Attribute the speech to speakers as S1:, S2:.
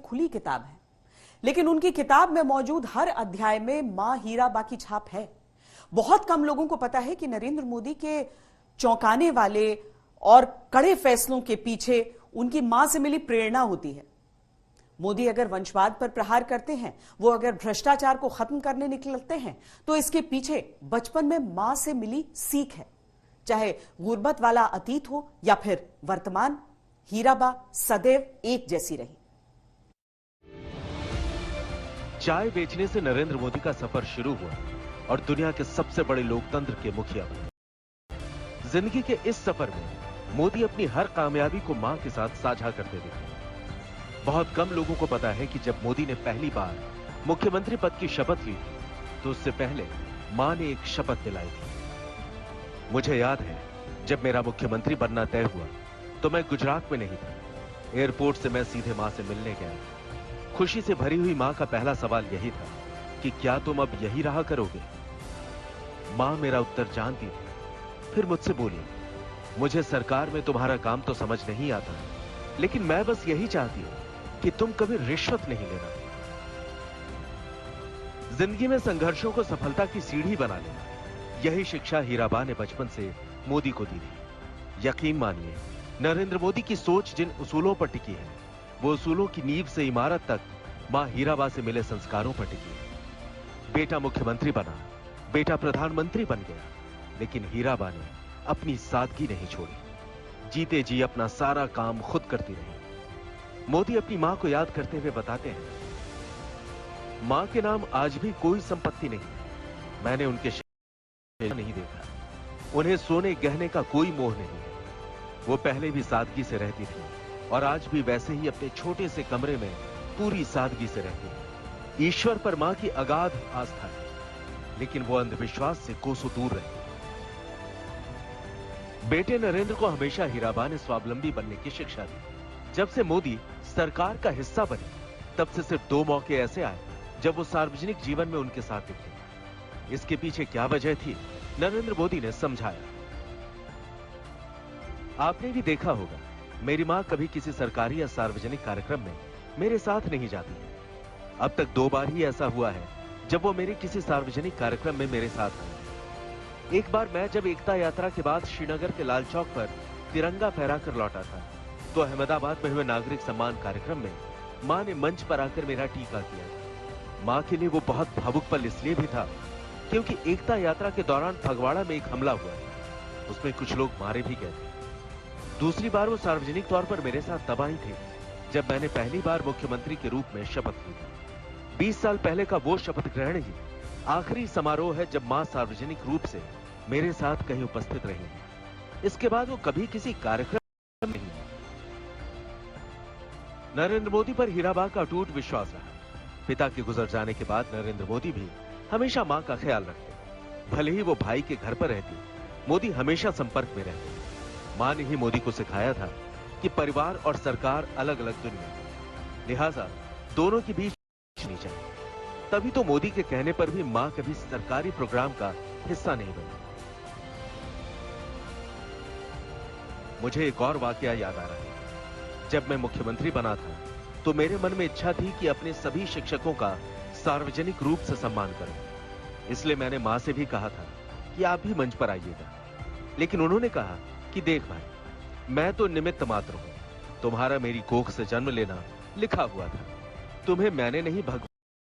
S1: खुली किताब है, लेकिन उनकी किताब में मौजूद हर अध्याय में मां हीराबा की छाप है। बहुत कम लोगों को पता है कि नरेंद्र मोदी के चौंकाने वाले और कड़े फैसलों के पीछे उनकी मां से मिली प्रेरणा होती है। मोदी अगर वंशवाद पर प्रहार करते हैं, वो अगर भ्रष्टाचार को खत्म करने निकलते हैं, तो इसके पीछे बचपन में मां से मिली सीख है। चाहे गुर्बत वाला अतीत हो या फिर वर्तमान, हीराबा सदैव एक जैसी रही।
S2: चाय बेचने से नरेंद्र मोदी का सफर शुरू हुआ और दुनिया के सबसे बड़े लोकतंत्र के मुखिया बने। जिंदगी के इस सफर में मोदी अपनी हर कामयाबी को मां के साथ साझा करते दिखे। बहुत कम लोगों को पता है कि जब मोदी ने पहली बार मुख्यमंत्री पद की शपथ ली थी, तो उससे पहले मां ने एक शपथ दिलाई थी। मुझे याद है, जब मेरा मुख्यमंत्री बनना तय हुआ तो मैं गुजरात में नहीं था। एयरपोर्ट से मैं सीधे मां से मिलने गया। खुशी से भरी हुई मां का पहला सवाल यही था कि क्या तुम अब यही रहा करोगे? मां मेरा उत्तर जानती थी। फिर मुझसे बोली, मुझे सरकार में तुम्हारा काम तो समझ नहीं आता, लेकिन मैं बस यही चाहती हूं कि तुम कभी रिश्वत नहीं लेना। जिंदगी में संघर्षों को सफलता की सीढ़ी बना लेना, यही शिक्षा हीराबा ने बचपन से मोदी को दी थी। यकीन मानिए, नरेंद्र मोदी की सोच जिन उसूलों पर टिकी है, वो उसूलों की नींव से इमारत तक मां हीराबा से मिले संस्कारों पर टिकी है। बेटा मुख्यमंत्री बना, बेटा प्रधानमंत्री बन गया, लेकिन हीराबा ने अपनी सादगी नहीं छोड़ी। जीते जी अपना सारा काम खुद करती रही। मोदी अपनी मां को याद करते हुए बताते हैं, मां के नाम आज भी कोई संपत्ति नहीं है। मैंने उनके शहर नहीं देखा, उन्हें सोने गहने का कोई मोह नहीं है। वो पहले भी सादगी से रहती थी और आज भी वैसे ही अपने छोटे से कमरे में पूरी सादगी से रहती है। ईश्वर पर मां की अगाध आस्था है, लेकिन वो अंधविश्वास से कोसों दूर रहती है। बेटे नरेंद्र को हमेशा हीराबा ने स्वावलंबी बनने की शिक्षा दी। जब से मोदी सरकार का हिस्सा बने, तब से सिर्फ 2 मौके ऐसे आए जब वो सार्वजनिक जीवन में उनके साथ दिखे। इसके पीछे क्या वजह थी, नरेंद्र मोदी ने समझाया। आपने भी देखा होगा, मेरी मां कभी किसी सरकारी या सार्वजनिक कार्यक्रम में मेरे साथ नहीं जाती है। अब तक 2 बार ही ऐसा हुआ है जब वो मेरे किसी सार्वजनिक कार्यक्रम में मेरे साथ आई। एक बार मैं जब एकता यात्रा के बाद श्रीनगर के लाल चौक पर तिरंगा फहराकर लौटा था, तो अहमदाबाद में हुए नागरिक सम्मान कार्यक्रम में मां ने मंच पर आकर मेरा टीका किया। मां के लिए वो बहुत भावुक पल इसलिए भी था क्योंकि एकता यात्रा के दौरान फगवाड़ा में एक हमला हुआ था। उसमें कुछ लोग मारे भी गए थे। दूसरी बार वो सार्वजनिक तौर पर मेरे साथ तब आई थी जब मैंने पहली बार मुख्यमंत्री के रूप में शपथ ली थी। 20 साल पहले का वो शपथ ग्रहण ही आखिरी समारोह है जब मां सार्वजनिक रूप से मेरे साथ कहीं उपस्थित रही। इसके बाद वो कभी किसी कार्यक्रम नहीं। नरेंद्र मोदी पर हीराबा का अटूट विश्वास रहा। पिता के गुजर जाने के बाद नरेंद्र मोदी भी हमेशा मां का ख्याल रखते। भले ही वो भाई के घर पर रहती, मोदी हमेशा संपर्क में रहते। मां ने ही मोदी को सिखाया था कि परिवार और सरकार अलग अलग दुनिया, लिहाजा दोनों के बीच नहीं चाहिए। तभी तो मोदी के कहने पर भी मां कभी सरकारी प्रोग्राम का हिस्सा नहीं बनी। मुझे एक और वाकया याद आ रहा है। जब मैं मुख्यमंत्री बना था, तो मेरे मन में इच्छा थी कि अपने सभी शिक्षकों का सार्वजनिक रूप से सम्मान करूं। इसलिए मैंने मां से भी कहा था कि आप भी मंच पर आइएगा, लेकिन उन्होंने कहा कि देख भाई, मैं तो निमित्त मात्र हूं। तुम्हारा मेरी कोख से जन्म लेना लिखा हुआ था, तुम्हें मैंने नहीं भगवान